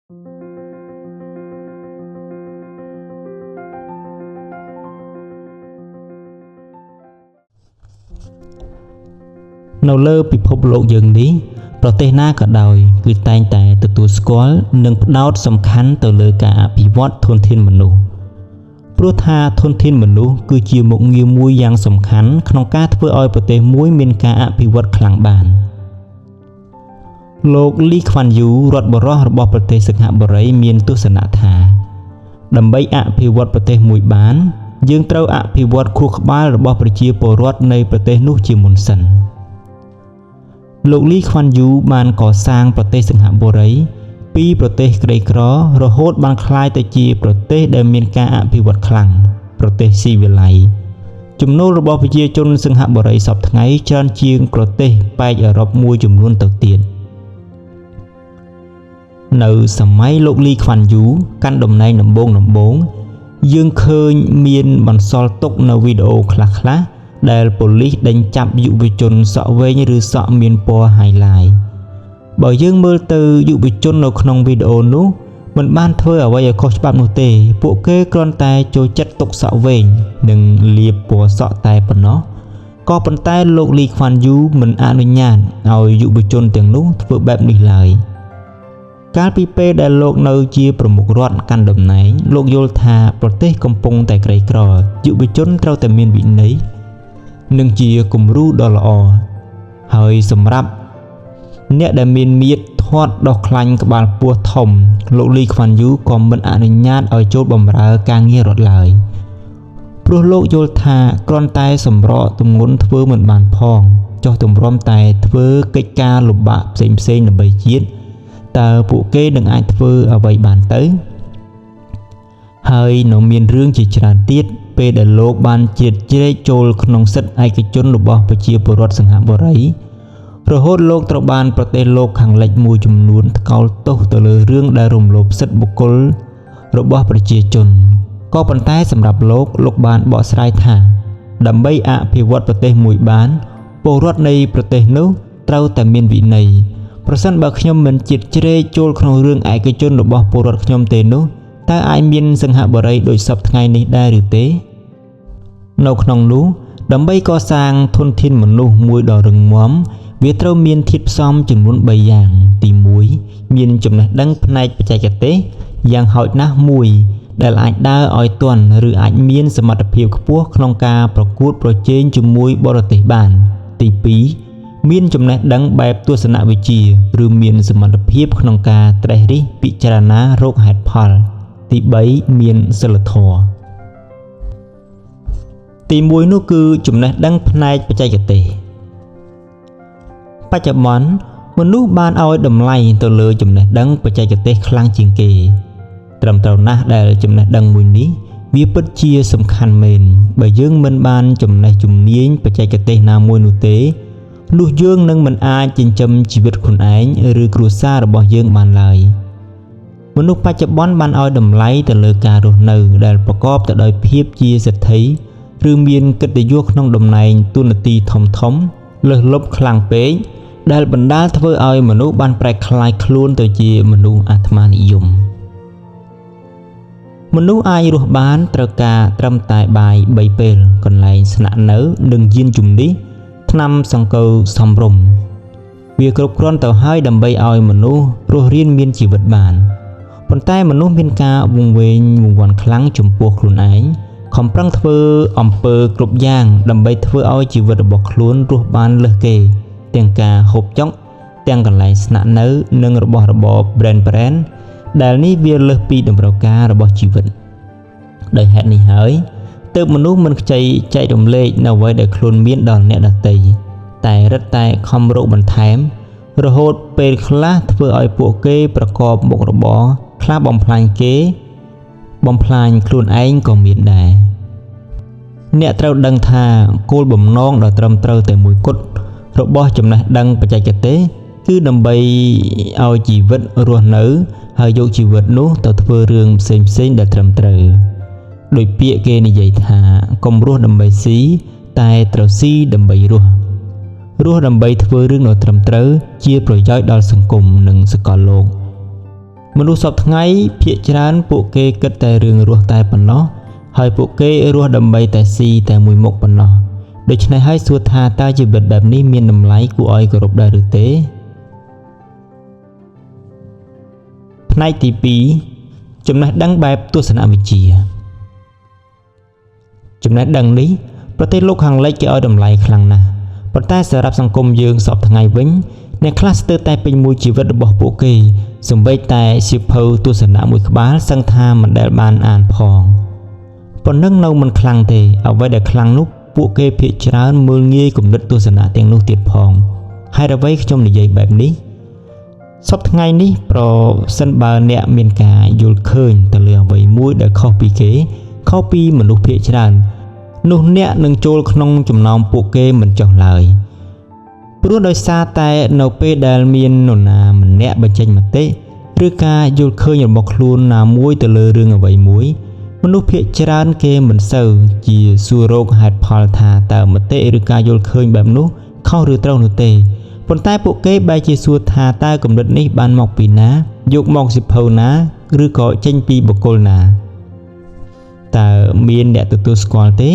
នៅលើពិភពលោកយើងនេះប្រទេសណាក៏ដោយគឺតែងតែទទួលស្គាល់និងផ្ដោតសំខាន់ទៅលើការអភិវឌ្ឍធនធានមនុស្សព្រោះថាធនធានមនុស្សគឺជាមុខងារមួយយ៉ាងសំខាន់ក្នុងការធ្វើឲ្យប្រទេសមួយមានការអភិវឌ្ឍខ្លាំងបានលោកលីខ្វាន់យូរដ្ឋបរិះរបស់ប្រទេសសិង្ហបុរីមានទស្សនៈថាដើម្បីអភិវឌ្ឍប្រទេសមួយបានយើងត្រូវអភិវឌ្ឍខួរក្បាលរបស់ប្រជាពលរដ្ឋនៃប្រទេសនោះជាមុនសិនលោកលីខ្វាន់យូបានកសាងប្រទេសសិង្ហបុរីពីប្រទេសក្រីក្ររហូតបានក្លាយទៅជាប្រទេសដែលមានការអភិវឌ្ឍខ្លាំងប្រទេសស៊ីវិល័យចំណូលរបស់ប្រជាជនសិង្ហបុរីសពថ្ងៃច្រើនជាងប្រទេសប៉ែកអឺរ៉ុបមួយចំនួនទៅទៀតនៅសម័យលោកលីខ្វាន់យូកាន់តំណែងដំបូងយើងឃើញមានបន្សល់ទុកនៅវីដេអូខ្លះៗដែលប៉ូលីសដេញចាប់យុវជនសក់វែងឬសក់មានពណ៌ highlight បើយើងមើលទៅយុវជននៅក្នុងវីដេអូនោះមិនបានធ្វើអ្វីឲ្យខុសច្បាប់នោះទេពួកគេគ្រាន់តែចូលចិត្តទុកសក់វែងនិងលាបពណ៌សក់តែប៉ុណ្ណោះក៏ប៉ុន្តែលោកលីខ្វាន់យូមិនអនុញ្ញាតឲ្យយុវជនទាំងនោះធ្វើបែបនេះឡើយកាលពីពេលដែលលោកនៅជាប្រមុខរដ្ឋកាន់តំណែងលោកយល់ថាប្រទេសកំពុងតែក្រីក្រយុវជនត្រូវតែមានវិន័យនិងជាគំរូដ៏ល្អហើយសម្រាប់អ្នកដែលមានមាឌធាត់ដោះខ្លាញ់ក្បាលពោះធំលោកលីខ្វាន់យូក៏មិនអនុញ្ញាតឲ្យចូលបម្រើការងាររដ្ឋឡើយព្រោះលោកយល់ថាគ្រាន់តែសម្រកទម្ងន់ធ្វើមិនបានផងចុះទម្រាំតែធ្វើកិច្ចការលំបាកផ្សេងដើម្បីជាតិតើពួកគេនឹងអាចធ្វើអ្វីបានទៅហើយនៅមានរឿងជាច្រើនទៀតពេលដែលលោកបានជ្រៀតជ្រែកចូលក្នុងសិទ្ធិឯកជនរបស់ប្រជាពលរដ្ឋសិង្ហបុរីរហូតលោកត្រូវបានប្រទេសលោកខាងលិចមួយចំនួនថ្កោលទោសទៅលើរឿងដែលរំលោភសិទ្ធិបុគ្គលរបស់ប្រជាជនក៏ប៉ុន្តែសម្រាប់លោកបានបកស្រាយថាដើម្បីអភិវឌ្ឍប្រទេសមួយបានពលរដ្ឋនៃប្រទេសនោះត្រូវតែមានវិន័យប្រសិនបើខ្ញុំមិនជ្រៀតជ្រែកចូលក្នុងរឿងឯកជនរបស់ពលរដ្ឋខ្ញុំទេនោះតើអាចមានសិង្ហបុរីដូចសពថ្ងៃនេះដែរឬទេនៅក្នុងនោះដើម្បីកសាងធនធានមនុស្សមួយដ៏រឹងមាំវាត្រូវមានធាតុផ្សំចំនួន3យ៉ាងទី1មានចំណេះដឹងផ្នែកបច្ចេកទេសយ៉ាងហោចណាស់1ដែលអាចដើរឲ្យទាន់ឬអាចមានសមត្ថភាពខ្ពស់ក្នុងការប្រកួតប្រជែងជាមួយបរទេសបានទី2មានចំណេះដឹងបែបទស្សនវិជ្ជាឬមានសមត្ថភាពក្នុងការត្រិះរិះពិចារណារកហេតុផលទី3មានសិលធម៌ទី1នោះគឺចំណេះដឹងផ្នែកបច្ចេកទេសបច្ចុប្បន្នមនុស្សបានឲ្យតម្លៃទៅលើចំណេះដឹងបច្ចេកទេសខ្លាំងជាងគេត្រឹមត្រូវណាស់ដែលចំណេះដឹងមួយនេះវាពិតជាសំខាន់មែនបើយើងមិនបានចំណេះជំនាញបច្ចេកទេសណាមួយនោះទេនោះយើងនឹងមិនអាចចិញ្ចឹមជីវិតខ្លួនឯងឬគ្រួសាររបស់យើងបានឡើយមនុស្សបច្ចុប្បន្នបានឲ្យតម្លៃទៅលើការរស់នៅដែលប្រកបទៅដោយភាពជាសេដ្ឋីឬមានកិត្តិយសក្នុងតំណែងតួនាទីធំលើសលប់ខ្លាំងពេកដែលបណ្ដាលធ្វើឲ្យមនុស្សបានប្រែក្លាយខ្លួនទៅជាមនុស្សអាត្មានិយមមនុស្សអាចរស់បានត្រូវការត្រឹមតែបាយ3ពេលកន្លែងស្នាក់នៅនិងយានជំនិះថ្នាំសង្កូវសមរម្យវាគ្រប់គ្រាន់ទៅហើយដើម្បីឲ្យមនុស្សរស់រានមានជីវិតបានប៉ុន្តែមនុស្សមានការវង្វេងវង្វាន់ខ្លាំងចំពោះខ្លួនឯងខំប្រឹងធ្វើអំពើគ្រប់យ៉ាងដើម្បីធ្វើឲ្យជីវិតរបស់ខ្លួនរស់បានលើសគេទាំងការហូបចុកទាំងកន្លែងស្នាក់នៅនិងរបស់របរ brand ដែលនេះវាលើសពីតម្រូវការរបស់ជីវិតដោយហេតុនេះហើយទើបមនុស្សមិនខ្ចីចែករំលែកនៅអ្វីដែលខ្លួនមានដល់អ្នកដទៃតែរឹតតែខំរកបន្ថែមរហូតពេលខ្លះធ្វើឲ្យពួកគេប្រកបមុខរបរខ្លះបំផ្លាញគេបំផ្លាញខ្លួនឯងក៏មានដែរអ្នកត្រូវដឹងថាគោលបំណងដ៏ត្រឹមត្រូវតែមួយគត់របស់ចំណេះដឹងបច្ចេកទេសគឺដើម្បីឲ្យជីវិតរស់នៅហើយយកជីវិតនោះទៅធ្វើរឿងផ្សេងដែលត្រឹមត្រូវដោយពាក្យគេនិយាយថាកុំរស់ដើម្បីស៊ីតែត្រូវស៊ីដើម្បីរស់ដើម្បីធ្វើរឿងដ៏ត្រឹមត្រូវជាប្រយោជន៍ដល់សង្គមនិងសកលលោក មនុស្សសពថ្ងៃភាគច្រើនពួកគេគិតតែរឿងរស់តែប៉ុណ្ណោះហើយពួកគេរស់ដើម្បីតែស៊ីតែមួយមុខប៉ុណ្ណោះដូច្នេះហើយសួរថាតើជីវិតបែបនេះមានតម្លៃគួរឲ្យគោរពដែរឬទេផ្នែកទី2ចំណេះដឹងបែបទស្សនវិជ្ជាចំណេះដឹងនេះប្រទេសលោកខាងលិចគេឲ្យតម្លៃខ្លាំងណាស់ប៉ុន្តែសម្រាប់សង្គមយើងសពថ្ងៃវិញអ្នកខ្លះស្ទើរតែពេញមួយជីវិតរបស់ពួកគេសូម្បីតែសៀវភៅទស្សនៈមួយក្បាលសឹងថាមិនដែលបានអានផងប៉ុណ្ណឹងនៅមិនខ្លាំងទេអ្វីដែលខ្លាំងនោះពួកគេភាគច្រើនមើលងាយគំនិតទស្សនៈទាំងនោះទៀតផងហេតុអ្វីខ្ញុំនិយាយបែបនេះសពថ្ងៃនេះប្រសិនបើអ្នកមានការយល់ឃើញទៅលើអ្វីមួយដែលខុសពីគេខុសពីមនុស្សភាគច្រើននោះអ្នកនឹងចូលក្នុងចំណោមពួកគេមិនចុះឡើយព្រោះដោយសារតែនៅពេលដែលមាននរណាម្នាក់បញ្ចេញមតិឬការយល់ឃើញរបស់ខ្លួនណាមួយទៅលើរឿងអ្វីមួយមនុស្សភាគច្រើនគេមិនសូវជាសួររកហេតុផលថាតើមតិឬការយល់ឃើញបែបនោះខុសឬត្រូវនោះទេប៉ុន្តែពួកគេបែរជាសួរថាតើគំនិតនេះបានមកពីណាយកមកសិភៅណាឬក៏ចេញពីបុគ្គលណាតើមានអ្នកទទួលស្គាល់ទេ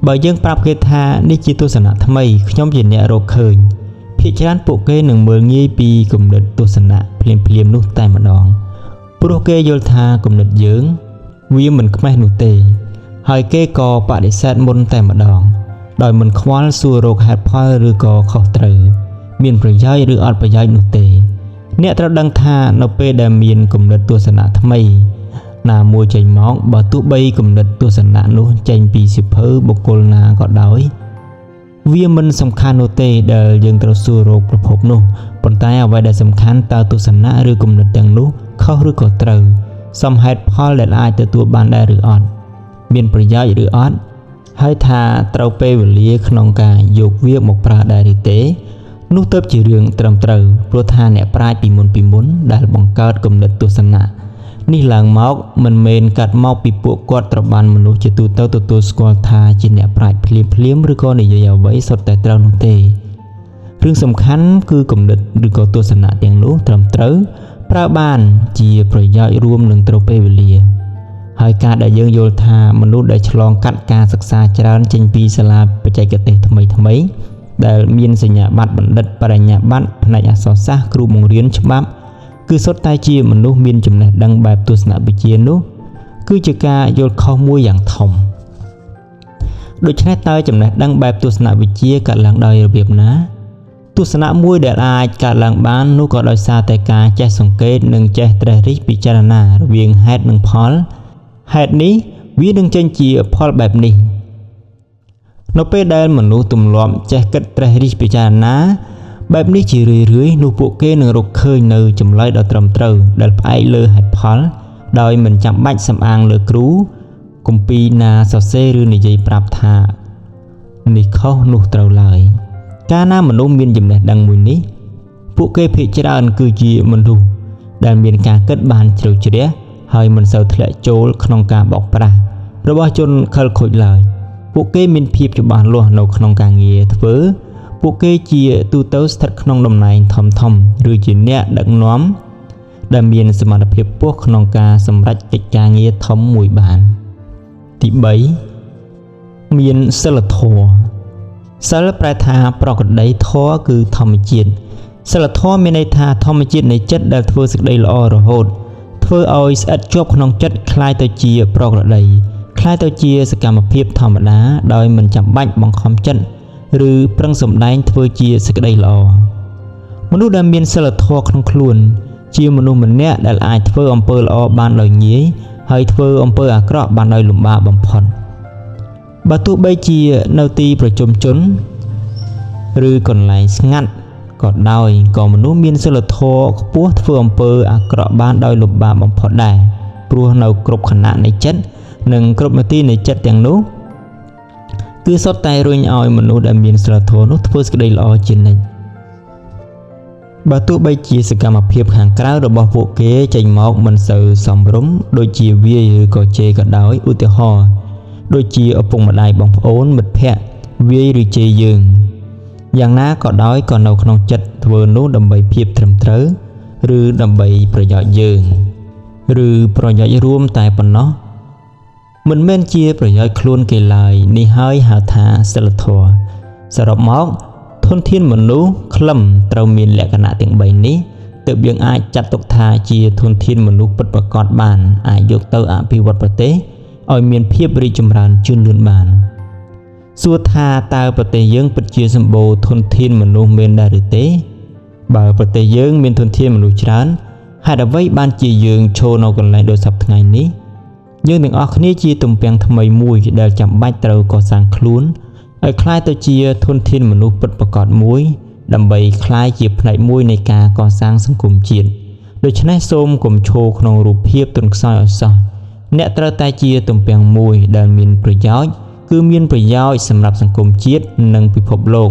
បើយើងប្រាប់គេថានេះជាទស្សនៈថ្មីខ្ញុំជាអ្នករកឃើញភាគច្រើនពួកគេនឹងមើលងាយពីគំនិតទស្សនៈភ្លាមនោះតែម្ដងព្រោះគេយល់ថាគំនិតយើងវាមិនខ្មេះនោះទេហើយគេក៏បដិសេធមុនតែម្ដងដោយមិនខ្វល់សួររកហេតុផលឬក៏ខុសត្រូវមានប្រយោជន៍ឬអត់ប្រយោជន៍នោះទេអ្នកត្រូវដឹងថានៅពេលដែលមានគំនិតទស្សនៈថ្មីណាមួយចេញមកបើទោះបីគំនិតទស្សនៈនោះចេញពីសៀវភៅបុគ្គលណាក៏ដោយវាមិនសំខាន់នោះទេដែលយើងត្រូវសួររកប្រភពនោះប៉ុន្តែអ្វីដែលសំខាន់តើទស្សនៈឬគំនិតទាំងនោះខុសឬក៏ត្រូវសមហេតុផលដែលអាចទទួលបានដែរឬអត់មានប្រយោជន៍ឬអត់ហើយថាត្រូវពេលវេលាក្នុងការយកវាមកប្រើដែរឬទេនោះទើបជារឿងត្រឹមត្រូវព្រោះថាអ្នកប្រាជ្ញពីមុនដែលបង្កើតគំនិតទស្សនៈនេះឡើងមកមិនមែនកាត់មកពីពួកគាត់ត្រូវបានមនុស្សជាទូទៅទទួលស្គាល់ថាជាអ្នកប្រាជ្ញភ្លាមឬក៏និយាយអ្វីសុទ្ធតែត្រូវនោះទេរឿងសំខាន់គឺគំនិតឬក៏ទស្សនៈទាំងនោះត្រឹមត្រូវប្រើបានជាប្រយោជន៍រួមនឹងត្រូវពេលវេលាហើយការដែលយើងយល់ថាមនុស្សដែលឆ្លងកាត់ការសិក្សាច្រើនចេញពីសាលាបច្ចេកទេសថ្មីដែលមានសញ្ញាបត្របណ្ឌិតបរិញ្ញាបត្រផ្នែកអក្សរសាស្ត្រគ្រូបង្រៀនច្បាប់គឺសុទ្ធតែជាមនុស្សមានចំណេះដឹងបែបទស្សនវិជ្ជានោះគឺជាការយល់ខុសមួយយ៉ាងធំដូច្នេះតើចំណេះដឹងបែបទស្សនវិជ្ជាកើតឡើងដោយរបៀបណាទស្សនៈមួយដែលអាចកើតឡើងបាននោះក៏ដោយសារតែការចេះសង្កេតនិងចេះត្រិះរិះពិចារណារវាងហេតុនិងផលហេតុនេះវានឹងចេញជាផលបែបនេះនៅពេលដែលមនុស្សទម្លាប់ចេះគិតត្រិះរិះពិចារណាបែបនេះជារឿយៗនោះពួកគេនឹងរកឃើញនៅចម្លើយដ៏ត្រឹមត្រូវដែលផ្អែកលើហេតុផលដោយមិនចាំបាច់សំអាងលើគ្រូគម្ពីរណាសរសេរឬនិយាយប្រាប់ថានេះខុសនោះត្រូវឡើយកាលណាមនុស្សមានចំណេះដឹងមួយនេះពួកគេភាគច្រើនគឺជាមនុស្សដែលមានការគិតបានជ្រៅជ្រះហើយមិនសូវធ្លាក់ចូលក្នុងការបោកប្រាស់របស់ជនខិលខូចឡើយពួកគេមានភាពច្បាស់លាស់នៅក្នុងការងារធ្វើពួកគេជាទូទៅស្ថិតក្នុងតំណែងធំឬជាអ្នកដឹកនាំដែលមានសមត្ថភាពខ្ពស់ក្នុងការសម្រេចកិច្ចការងារធំមួយបានទី3មានសិលធម៌សិលប្រែថាប្រក្រតីធម៌គឺធម្មជាតិសិលធម៌មានន័យថាធម្មជាតិនៃចិត្តដែលធ្វើសេចក្តីល្អរហូតធ្វើឲ្យស្អិតជាប់ក្នុងចិត្តคล้ายទៅជាប្រក្រតីคล้ายទៅជាសកម្មភាពធម្មតាដោយមិនចាំបាច់បង្ខំចិត្តឬប្រឹងសម្ដែងធ្វើជាសេចក្តីល្អមនុស្សដែលមានសិលធម៌ក្នុងខ្លួនជាមនុស្សម្នាក់ដែលអាចធ្វើអំពើល្អបានដោយងាយហើយធ្វើអំពើអាក្រក់បានដោយលំបាកបំផុតបើទោះបីជានៅទីប្រជុំជនឬកន្លែងស្ងាត់ក៏ដោយក៏មនុស្សមានសិលធម៌ខ្ពស់ធ្វើអំពើអាក្រក់បានដោយលំបាកបំផុតដែរព្រោះនៅគ្រប់ខណៈនៃចិត្តនិងគ្រប់នាទីនៃចិត្តទាំងនោះគឺសុទ្ធតែរុញឲ្យមនុស្សដែលមានសិលធម៌នោះធ្វើសេចក្តីល្អជានិច្ចបើទោះបីជាសកម្មភាពខាងក្រៅរបស់ពួកគេចេញមកមិនសូវសមរម្យដូចជាវាយឬក៏ជេរក៏ដោយឧទាហរណ៍ដូចជាឪពុកម្ដាយបងប្អូនមិត្តភ័ក្តិវាយឬជេរយើងយ៉ាងណាក៏ដោយក៏នៅក្នុងចិត្តធ្វើនោះដើម្បីភាពត្រឹមត្រូវ ឬដើម្បីប្រយោជន៍យើងឬប្រយោជន៍រួមតែប៉ុណ្ណោះមិនមែនជាប្រយោជន៍ខ្លួនគេឡើយនេះហើយហៅថាសិលធម៌សរុបមកធនធានមនុស្សខ្លឹមត្រូវមានលក្ខណៈទាំង3នេះទើបយើងអាចចាត់ទុកថាជាធនធានមនុស្សពិតប្រាកដបានអាចយកទៅអភិវឌ្ឍប្រទេសឲ្យមានភាពរីកចម្រើនជឿនលឿនបានសួរថាតើប្រទេសយើងពិតជាសម្បូរធនធានមនុស្សមែនដែរឬទេបើប្រទេសយើងមានធនធានមនុស្សច្រើនហេតុអ្វីបានជាយើងឈរនៅកន្លែងដូចសប្តាហ៍ថ្ងៃនេះយើងទាំងអស់គ្នាជាទំពាំងថ្មីមួយដែលចាំបាច់ត្រូវកសាងខ្លួនឲ្យคล้ายទៅជាធនធានមនុស្សពិតប្រាកដមួយដើម្បីคล้ายជាផ្នែកមួយនៃការកសាងសង្គមជាតិដូច្នេះសូមកុំឈរក្នុងរូបភាពទន់ខ្សោយឲ្យសោះអ្នកត្រូវតែជាទំពាំងមួយដែលមានប្រយោជន៍គឺមានប្រយោជន៍សម្រាប់សង្គមជាតិនិងពិភពលោក